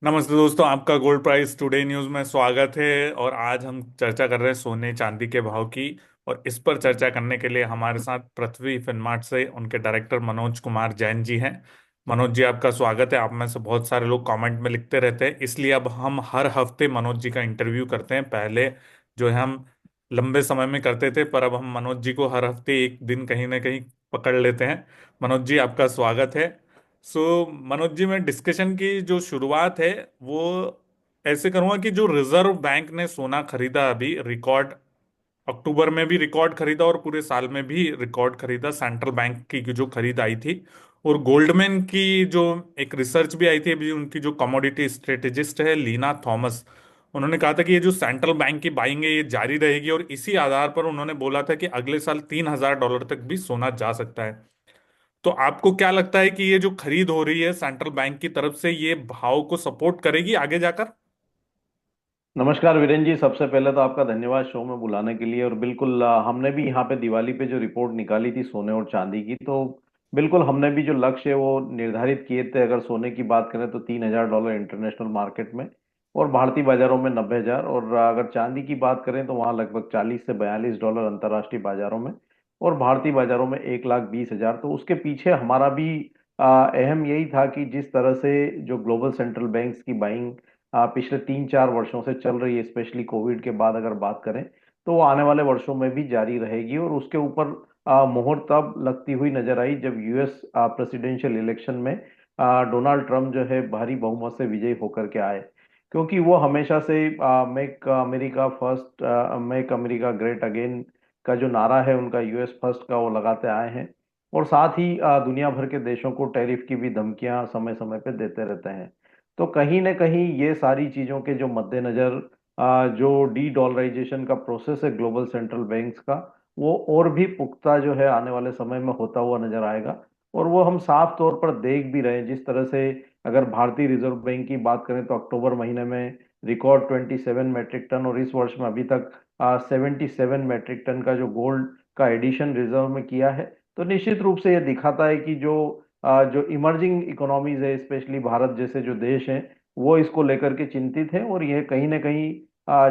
नमस्ते दोस्तों, आपका गोल्ड प्राइस टुडे न्यूज़ में स्वागत है। और आज हम चर्चा कर रहे हैं सोने चांदी के भाव की। और इस पर चर्चा करने के लिए हमारे साथ पृथ्वी फिनमार्ट से उनके डायरेक्टर मनोज कुमार जैन जी हैं। मनोज जी, आपका स्वागत है। आप में से बहुत सारे लोग कमेंट में लिखते रहते हैं, इसलिए अब हम हर हफ्ते मनोज जी का इंटरव्यू करते हैं। पहले जो है हम लंबे समय में करते थे, पर अब हम मनोज जी को हर हफ्ते एक दिन कहीं ना कहीं पकड़ लेते हैं। मनोज जी, आपका स्वागत है। सो मनोज जी, मैं डिस्कशन की जो शुरुआत है वो ऐसे करूंगा कि जो रिजर्व बैंक ने सोना खरीदा अभी रिकॉर्ड, अक्टूबर में भी रिकॉर्ड खरीदा और पूरे साल में भी रिकॉर्ड खरीदा, सेंट्रल बैंक की जो खरीद आई थी। और गोल्डमैन की जो एक रिसर्च भी आई थी अभी, उनकी जो कमोडिटी स्ट्रेटेजिस्ट है लीना थॉमस, उन्होंने कहा था कि ये जो सेंट्रल बैंक की बाइंग है ये जारी रहेगी। और इसी आधार पर उन्होंने बोला था कि अगले साल $3,000 तक भी सोना जा सकता है। तो आपको क्या लगता है कि ये जो खरीद हो रही है सेंट्रल बैंक की तरफ से, ये भाव को सपोर्ट करेगी आगे जाकर? नमस्कार वीरेंद्र जी। सबसे पहले तो आपका धन्यवाद शो में बुलाने के लिए। और बिल्कुल हमने भी यहाँ पे दिवाली पे जो रिपोर्ट निकाली थी सोने और चांदी की, तो बिल्कुल हमने भी जो लक्ष्य है वो निर्धारित किए थे। अगर सोने की बात करें तो $3,000 इंटरनेशनल मार्केट में, और भारतीय बाजारों में 90,000। और अगर चांदी की बात करें तो वहाँ लगभग $40 से $42 अंतर्राष्ट्रीय बाजारों में, और भारतीय बाजारों में 1,20,000। तो उसके पीछे हमारा भी अहम यही था कि जिस तरह से जो ग्लोबल सेंट्रल बैंक्स की बाइंग पिछले 3-4 वर्षों से चल रही है, स्पेशली कोविड के बाद अगर बात करें, तो वो आने वाले वर्षों में भी जारी रहेगी। और उसके ऊपर मोहर तब लगती हुई नजर आई जब यूएस प्रेसिडेंशियल इलेक्शन में डोनाल्ड ट्रंप जो है भारी बहुमत से विजयी होकर के आए। क्योंकि वो हमेशा से make America first, make America great again का जो नारा है उनका, यूएस फर्स्ट का, वो लगाते आए हैं। और साथ ही दुनिया भर के देशों को टैरिफ की भी धमकियां समय समय पे देते रहते हैं। तो कहीं ना कहीं ये सारी चीजों के जो मद्देनजर जो डी डॉलराइजेशन का प्रोसेस है ग्लोबल सेंट्रल बैंक्स का, वो और भी पुख्ता जो है आने वाले समय में होता हुआ नजर आएगा। और वो हम साफ तौर पर देख भी रहे हैं। जिस तरह से अगर भारतीय रिजर्व बैंक की बात करें तो अक्टूबर महीने में रिकॉर्ड 27 मेट्रिक टन, और इस वर्ष में अभी तक 77 मेट्रिक टन का जो गोल्ड का एडिशन रिजर्व में किया है। तो निश्चित रूप से ये दिखाता है कि जो इमर्जिंग इकोनॉमीज है, स्पेशली भारत जैसे जो देश हैं, वो इसको लेकर के चिंतित हैं। और ये कहीं ना कहीं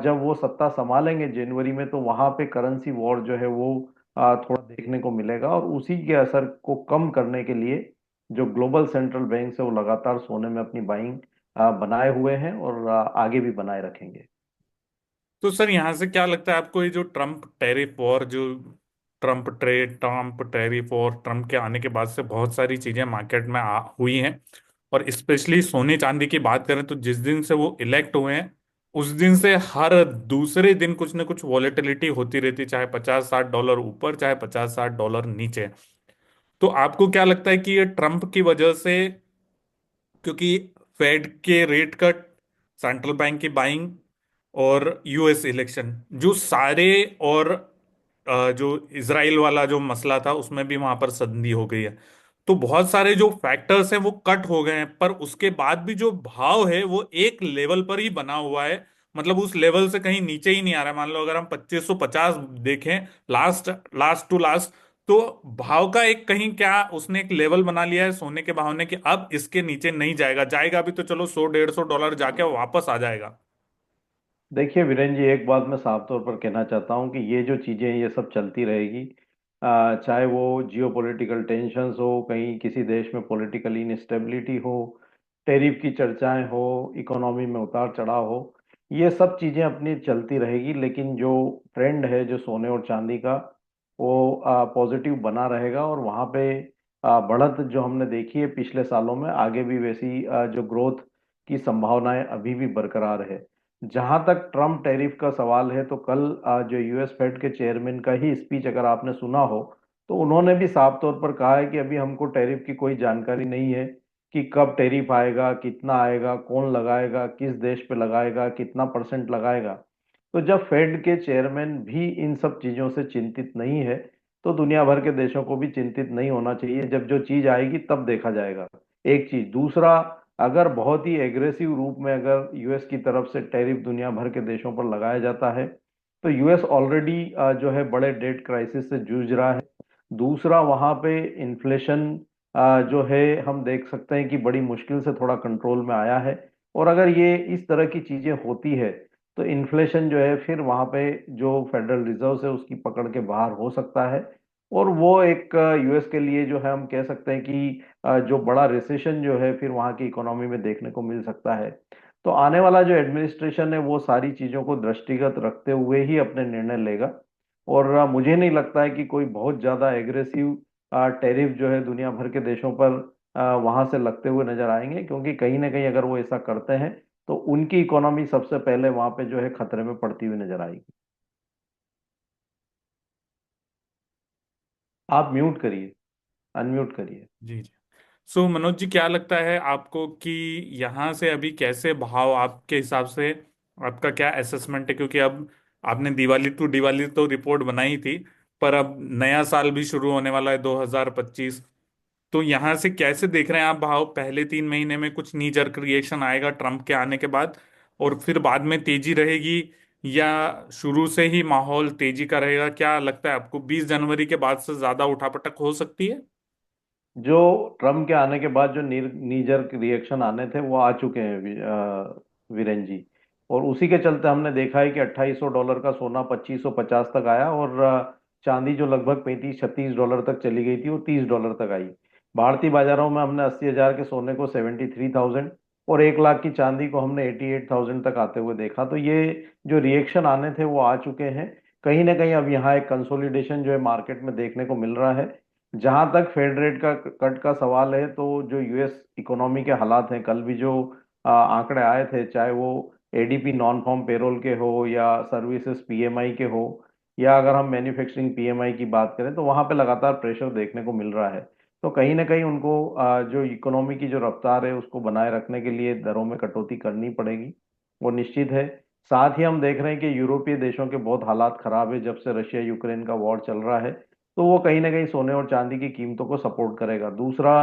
जब वो सत्ता संभालेंगे जनवरी में, तो वहां पे करेंसी वॉर जो है वो थोड़ा देखने को मिलेगा। और उसी के असर को कम करने के लिए जो ग्लोबल सेंट्रल बैंक है वो लगातार सोने में अपनी बाइंग बनाए हुए हैं, और आगे भी बनाए रखेंगे। तो सर, यहाँ से क्या लगता है आपको, ये जो ट्रम्प टैरिफ वॉर, जो ट्रम्प टैरिफ वॉर, ट्रम्प के आने के बाद से बहुत सारी चीजें मार्केट में हुई हैं। और स्पेशली सोने चांदी की बात करें तो जिस दिन से वो इलेक्ट हुए हैं उस दिन से हर दूसरे दिन कुछ ना कुछ वॉलेटिलिटी होती रहती, चाहे 50-60 डॉलर ऊपर, चाहे 50-60 डॉलर नीचे। तो आपको क्या लगता है कि ये ट्रम्प की वजह से, क्योंकि फेड के रेट कट, सेंट्रल बैंक की बाइंग और यूएस इलेक्शन, जो सारे, और जो इसराइल वाला जो मसला था उसमें भी वहां पर संधि हो गई है, तो बहुत सारे जो फैक्टर्स हैं वो कट हो गए हैं, पर उसके बाद भी जो भाव है वो एक लेवल पर ही बना हुआ है। मतलब उस लेवल से कहीं नीचे ही नहीं आ रहा है। मान लो अगर हम 2550 देखें, लास्ट लास्ट टू लास्ट, तो भाव का एक कहीं क्या उसने एक लेवल बना लिया है सोने के भाव ने कि अब इसके नीचे नहीं जाएगा। जाएगा भी तो चलो 100-150 डॉलर जाके वापस आ जाएगा। देखिए वीरेंद्र जी, एक बात मैं साफ तौर पर कहना चाहता हूँ कि ये जो चीजें हैं ये सब चलती रहेगी। चाहे वो जियो पॉलिटिकल टेंशंस हो, कहीं किसी देश में पॉलिटिकल इनस्टेबिलिटी हो, टैरिफ की चर्चाएं हो, इकोनॉमी में उतार चढ़ाव हो, ये सब चीजें अपनी चलती रहेगी। लेकिन जो ट्रेंड है जो सोने और चांदी का, वो पॉजिटिव बना रहेगा। और वहाँ पे बढ़त जो हमने देखी है पिछले सालों में, आगे भी वैसी जो ग्रोथ की संभावनाएं अभी भी बरकरार है। जहां तक ट्रम्प टैरिफ का सवाल है, तो कल जो यूएस फेड के चेयरमैन का ही स्पीच अगर आपने सुना हो, तो उन्होंने भी साफ तौर पर कहा है कि अभी हमको टैरिफ की कोई जानकारी नहीं है कि कब टैरिफ आएगा, कितना आएगा, कौन लगाएगा, किस देश पे लगाएगा, कितना परसेंट लगाएगा। तो जब फेड के चेयरमैन भी इन सब चीजों से चिंतित नहीं है, तो दुनिया भर के देशों को भी चिंतित नहीं होना चाहिए। जब जो चीज आएगी तब देखा जाएगा। एक चीज। दूसरा, अगर बहुत ही एग्रेसिव रूप में अगर यूएस की तरफ से टैरिफ दुनिया भर के देशों पर लगाया जाता है, तो यूएस ऑलरेडी जो है बड़े डेट क्राइसिस से जूझ रहा है। दूसरा, वहां पे इन्फ्लेशन जो है हम देख सकते हैं कि बड़ी मुश्किल से थोड़ा कंट्रोल में आया है। और अगर ये इस तरह की चीजें होती है तो इन्फ्लेशन जो है फिर वहां पे जो फेडरल रिजर्व है उसकी पकड़ के बाहर हो सकता है। और वो एक यूएस के लिए जो है हम कह सकते हैं कि जो बड़ा रिसेशन जो है फिर वहां की इकोनॉमी में देखने को मिल सकता है। तो आने वाला जो एडमिनिस्ट्रेशन है वो सारी चीजों को दृष्टिगत रखते हुए ही अपने निर्णय लेगा। और मुझे नहीं लगता है कि कोई बहुत ज्यादा एग्रेसिव टैरिफ जो है दुनिया भर के देशों पर वहां से लगते हुए नजर आएंगे, क्योंकि कहीं ना कहीं अगर वो ऐसा करते हैं तो उनकी इकोनॉमी सबसे पहले वहां पे जो है खतरे में पड़ती हुई नजर आएगी। आप म्यूट करिए, अनम्यूट करिए। जी जी। सो मनोज जी, क्या लगता है आपको कि यहाँ से अभी कैसे भाव आपके हिसाब से, आपका क्या असेसमेंट है? क्योंकि अब आपने दिवाली टू दिवाली तो रिपोर्ट बनाई थी, पर अब नया साल भी शुरू होने वाला है 2025। तो यहाँ से कैसे देख रहे हैं आप भाव? पहले 3 महीने में कुछ नी जर्क रिएक्शन आएगा ट्रम्प के आने के बाद, और फिर बाद में तेजी रहेगी, या शुरू से ही माहौल तेजी का रहेगा? क्या लगता है आपको, 20 जनवरी के बाद से ज्यादा उठापटक हो सकती है? जो ट्रम्प के आने के बाद जो नीजर रिएक्शन आने थे वो आ चुके हैं वीरेन जी। और उसी के चलते हमने देखा है कि $2800 का सोना 2550 तक आया, और चांदी जो लगभग 35-36 डॉलर तक चली गई थी वो $30 तक आई। भारतीय बाजारों में हमने 80,000 के सोने को 73,000 और 1 लाख की चांदी को हमने 88,000 तक आते हुए देखा। तो ये जो रिएक्शन आने थे वो आ चुके हैं। कहीं ना कहीं अब यहाँ एक कंसोलिडेशन जो है मार्केट में देखने को मिल रहा है। जहां तक फेड रेट का कट का सवाल है तो जो यूएस इकोनॉमी के हालात हैं, कल भी जो आंकड़े आए थे, चाहे वो एडीपी नॉन फार्म पेरोल के हो या सर्विसेज पीएमआई के हो या अगर हम मैन्युफैक्चरिंग पीएमआई की बात करें, तो वहां पे लगातार प्रेशर देखने को मिल रहा है। तो कहीं ना कहीं उनको जो इकोनॉमी की जो रफ्तार है उसको बनाए रखने के लिए दरों में कटौती करनी पड़ेगी, वो निश्चित है। साथ ही हम देख रहे हैं कि यूरोपीय देशों के बहुत हालात खराब है जब से रशिया यूक्रेन का वॉर चल रहा है। तो वो कहीं ना कहीं सोने और चांदी की कीमतों को सपोर्ट करेगा। दूसरा,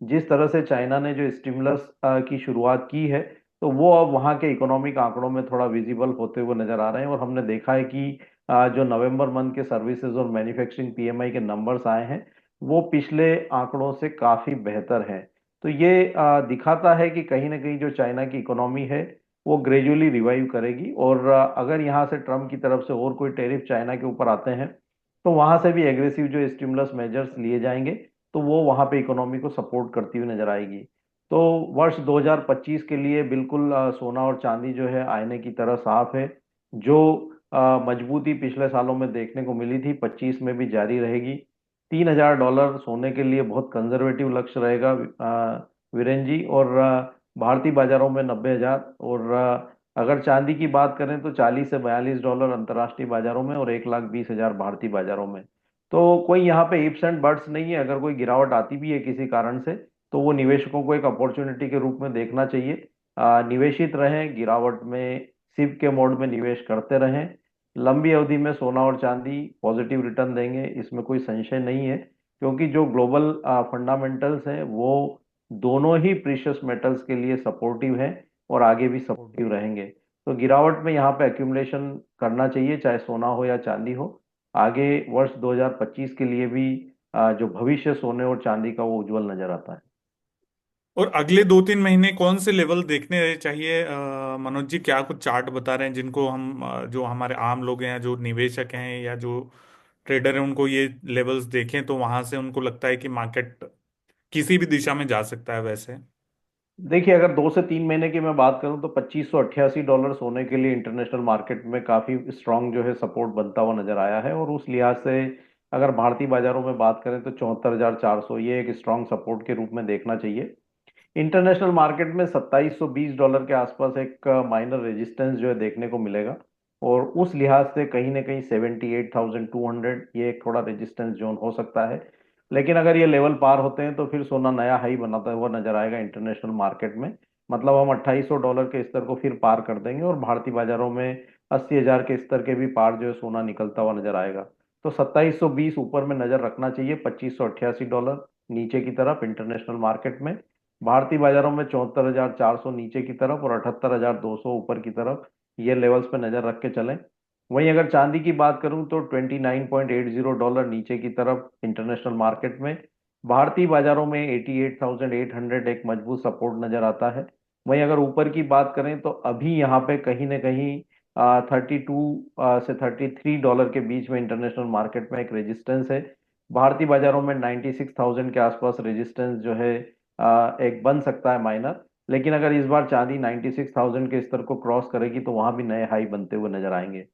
जिस तरह से चाइना ने जो स्टिमुलस की शुरुआत की है, तो वो अब वहाँ के इकोनॉमिक आंकड़ों में थोड़ा विजिबल होते हुए नजर आ रहे हैं। और हमने देखा है कि जो नवंबर मंथ के सर्विसेज और मैन्युफैक्चरिंग पीएमआई के नंबर्स आए हैं वो पिछले आंकड़ों से काफी बेहतर हैं। तो ये दिखाता है कि कहीं ना कहीं जो चाइना की इकोनॉमी है वो ग्रेजुअली रिवाइव करेगी। और अगर यहाँ से ट्रम्प की तरफ से और कोई टैरिफ चाइना के ऊपर आते हैं तो वहां से भी एग्रेसिव जो स्टिमुलस मेजर्स लिए जाएंगे तो वो वहां पे इकोनॉमी को सपोर्ट करती हुई नजर आएगी। तो वर्ष 2025 के लिए बिल्कुल सोना और चांदी जो है आईने की तरह साफ है। जो मजबूती पिछले सालों में देखने को मिली थी 25 में भी जारी रहेगी। $3,000 सोने के लिए बहुत कंजर्वेटिव लक्ष्य रहेगा वीरेन जी। और भारतीय बाजारों में 90,000। और अगर चांदी की बात करें तो $40 से $42 अंतर्राष्ट्रीय बाजारों में और 1,20,000 भारतीय बाजारों में। तो कोई यहाँ पे इप्स एंड बट्स नहीं है। अगर कोई गिरावट आती भी है किसी कारण से तो वो निवेशकों को एक अपॉर्चुनिटी के रूप में देखना चाहिए। निवेशित रहें, गिरावट में सिप के मोड में निवेश करते रहें। लंबी अवधि में सोना और चांदी पॉजिटिव रिटर्न देंगे, इसमें कोई संशय नहीं है, क्योंकि जो ग्लोबल फंडामेंटल्स हैं वो दोनों ही प्रीशियस मेटल्स के लिए सपोर्टिव हैं और आगे भी सपोर्टिव रहेंगे। तो गिरावट में यहाँ पे एक्यूमुलेशन करना चाहिए, चाहे सोना हो या चांदी हो। आगे वर्ष 2025 के लिए भी जो भविष्य सोने और चांदी का वो उज्जवल नजर आता है। और अगले 2-3 महीने कौन से लेवल देखने चाहिए मनोज जी? क्या कुछ चार्ट बता रहे हैं जिनको हम, जो हमारे आम लोग हैं, जो निवेशक हैं या जो ट्रेडर हैं, उनको ये लेवल्स देखें तो वहां से उनको लगता है कि मार्केट किसी भी दिशा में जा सकता है वैसे? देखिए, अगर 2 से 3 महीने की मैं बात करूं तो $2588 सोने के लिए इंटरनेशनल मार्केट में काफी स्ट्रांग जो है सपोर्ट बनता हुआ नजर आया है। और उस लिहाज से अगर भारतीय बाजारों में बात करें तो 74,400 ये एक स्ट्रांग सपोर्ट के रूप में देखना चाहिए। इंटरनेशनल मार्केट में $2,720 के आसपास एक माइनर रेजिस्टेंस जो है देखने को मिलेगा। और उस लिहाज से कहीं ना कहीं 78,200 ये एक थोड़ा रेजिस्टेंस जोन हो सकता है। लेकिन अगर ये लेवल पार होते हैं तो फिर सोना नया हाई बनाता हुआ नजर आएगा इंटरनेशनल मार्केट में। मतलब हम $2,800 के स्तर को फिर पार कर देंगे और भारतीय बाजारों में 80,000 के स्तर के भी पार जो है सोना निकलता हुआ नजर आएगा। तो 2720 ऊपर में नजर रखना चाहिए, $2,588 नीचे की तरफ इंटरनेशनल मार्केट में। भारतीय बाजारों में 74,400 नीचे की तरफ और 78,200 ऊपर की तरफ, ये लेवल्स पे नजर रख के चलें। वहीं अगर चांदी की बात करूं तो $29.80 नीचे की तरफ इंटरनेशनल मार्केट में। भारतीय बाजारों में 88,800 एक मजबूत सपोर्ट नजर आता है। वहीं अगर ऊपर की बात करें तो अभी यहाँ पे कहीं ना कहीं 32 से $33 के बीच में इंटरनेशनल मार्केट में एक रेजिस्टेंस है। भारतीय बाजारों में 96,000 के आसपास रेजिस्टेंस जो है एक बन सकता है माइनर। लेकिन अगर इस बार चांदी 96,000 के स्तर को क्रॉस करेगी तो वहां भी नए हाई बनते हुए नजर आएंगे।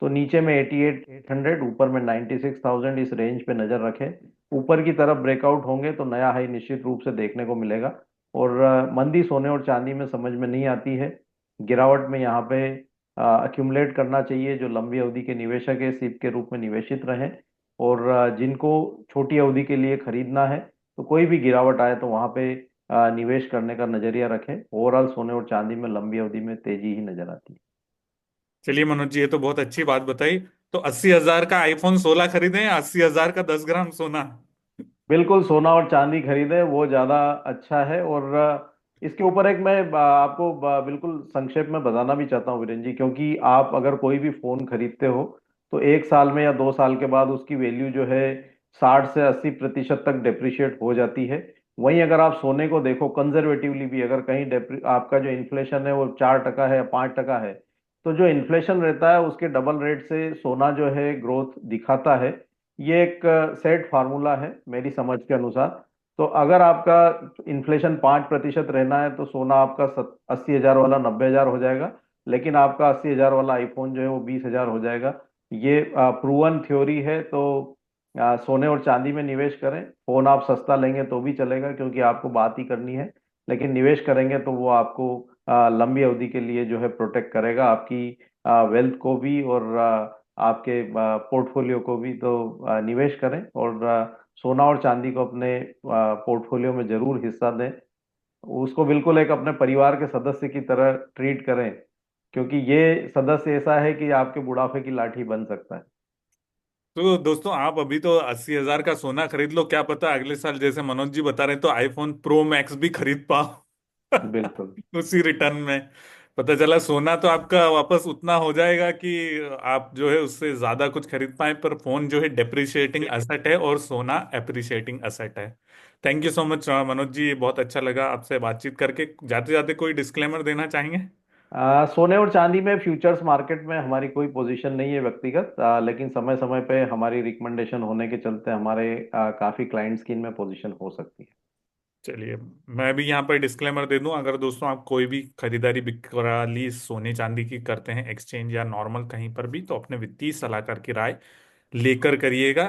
तो नीचे में 88,800, ऊपर में 96,000, इस रेंज पे नजर रखें। ऊपर की तरफ ब्रेकआउट होंगे तो नया हाई निश्चित रूप से देखने को मिलेगा। और मंदी सोने और चांदी में समझ में नहीं आती है। गिरावट में यहाँ पे अक्यूमुलेट करना चाहिए। जो लंबी अवधि के निवेशक है सिप के रूप में निवेशित रहें। और जिनको छोटी अवधि के लिए खरीदना है तो कोई भी गिरावट आए तो वहाँ पे निवेश करने का नजरिया रखें। ओवरऑल सोने और चांदी में लंबी अवधि में तेजी ही नजर आती है। चलिए मनोज जी, ये तो बहुत अच्छी बात बताई। तो 80,000 का iPhone 16 खरीदें या 80,000 का 10 ग्राम सोना? बिल्कुल सोना और चांदी खरीदें, वो ज्यादा अच्छा है। और इसके ऊपर एक मैं आपको बिल्कुल संक्षेप में बताना भी चाहता हूँ वीरेंद्र जी, क्योंकि आप अगर कोई भी फोन खरीदते हो तो 1 साल में या 2 साल के बाद उसकी वैल्यू जो है 60 से 80% तक डेप्रिशिएट हो जाती है। वहीं अगर आप सोने को देखो कंजर्वेटिवली भी, अगर कहीं आपका जो इन्फ्लेशन है वो 4% है या 5% है, तो जो इन्फ्लेशन रहता है उसके डबल रेट से सोना जो है ग्रोथ दिखाता है। ये एक सेट फार्मूला है मेरी समझ के अनुसार। तो अगर आपका इन्फ्लेशन 5% रहना है तो सोना आपका 80,000 वाला 90,000 हो जाएगा। लेकिन आपका 80,000 वाला आईफोन जो है वो 20,000 हो जाएगा। ये प्रूवन थ्योरी है। तो सोने और चांदी में निवेश करें। फोन आप सस्ता लेंगे तो भी चलेगा क्योंकि आपको बात ही करनी है। लेकिन निवेश करेंगे तो वो आपको लंबी अवधि के लिए जो है प्रोटेक्ट करेगा, आपकी वेल्थ को भी और आपके पोर्टफोलियो को भी। तो निवेश करें और सोना और चांदी को अपने पोर्टफोलियो में जरूर हिस्सा दें। उसको बिल्कुल एक अपने परिवार के सदस्य की तरह ट्रीट करें, क्योंकि ये सदस्य ऐसा है कि आपके बुढ़ापे की लाठी बन सकता है। तो दोस्तों, आप अभी तो 80,000 का सोना खरीद लो, क्या पता अगले साल जैसे मनोज जी बता रहे हैं तो iPhone Pro Max भी खरीद पाओ बिल्कुल। उसी रिटर्न में। पता चला सोना तो आपका वापस उतना हो जाएगा कि आप जो है उससे ज्यादा कुछ खरीद पाए, पर फोन जो है डेप्रिशिएटिंग एसेट है और सोना एप्रिशिएटिंग एसेट है। Thank you so much Manoj ji, ये बहुत अच्छा लगा आपसे बातचीत करके। जाते जाते कोई डिस्क्लेमर देना चाहेंगे? सोने और चांदी में फ्यूचर्स मार्केट में हमारी कोई पोजीशन नहीं है व्यक्तिगत, लेकिन समय समय पे हमारी रिकमेंडेशन होने के चलते हमारे काफी क्लाइंट्स की इनमें पोजीशन हो सकती है। चलिए, मैं भी यहाँ पर डिस्क्लेमर दे दूं, अगर दोस्तों आप कोई भी खरीदारी बिक्री सोने चांदी की करते हैं एक्सचेंज या नॉर्मल कहीं पर भी, तो अपने वित्तीय सलाहकार की राय लेकर करिएगा।